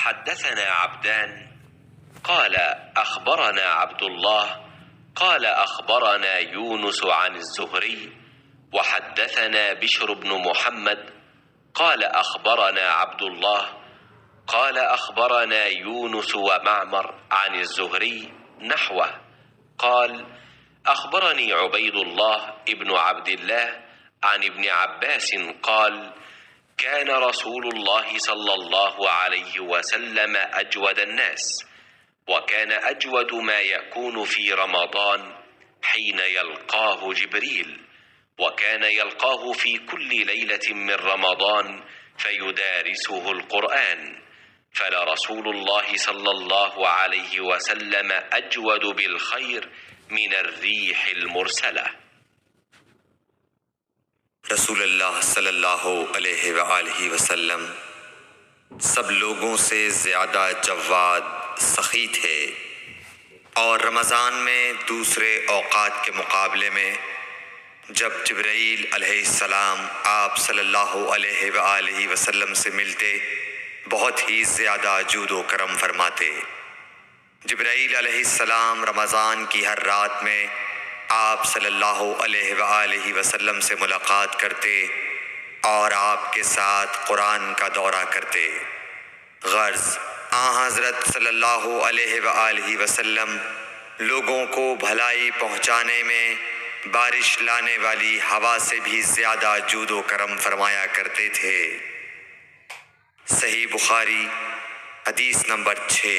حدثنا عبدان قال أخبرنا عبد الله قال أخبرنا يونس عن الزهري وحدثنا بشر بن محمد قال أخبرنا عبد الله قال أخبرنا يونس ومعمر عن الزهري نحوه قال أخبرني عبيد الله ابن عبد الله عن ابن عباس قال كان رسول الله صلى الله عليه وسلم أجود الناس، وكان أجود ما يكون في رمضان حين يلقاه جبريل، وكان يلقاه في كل ليلة من رمضان فيدارسه القرآن، فلرسول الله صلى الله عليه وسلم أجود بالخير من الريح المرسلة۔ रसूल अल्लाह सल्लल्लाहु अलैहि वआलिहि वसल्लम सब लोगों से ज़्यादा जवाद सखी थे और रमज़ान में दूसरे औक़ात के मुकाबले में जब जिब्राईल अलैहिस्सलाम आप सल्लल्लाहु अलैहि वआलिहि वसल्लम से मिलते बहुत ही ज़्यादा जूद व करम फरमाते। जिब्राईल अलैहिस्सलाम रमज़ान की हर रात में आप सल्लल्लाहु अलैहि वसल्लम से मुलाकात करते और आपके साथ कुरान का दौरा करते। गर्ज़ हज़रत सल्लल्लाहु अलैहि वसल्लम लोगों को भलाई पहुँचाने में बारिश लाने वाली हवा से भी ज़्यादा जूद व करम फरमाया करते थे। सही बुखारी हदीस नंबर 6।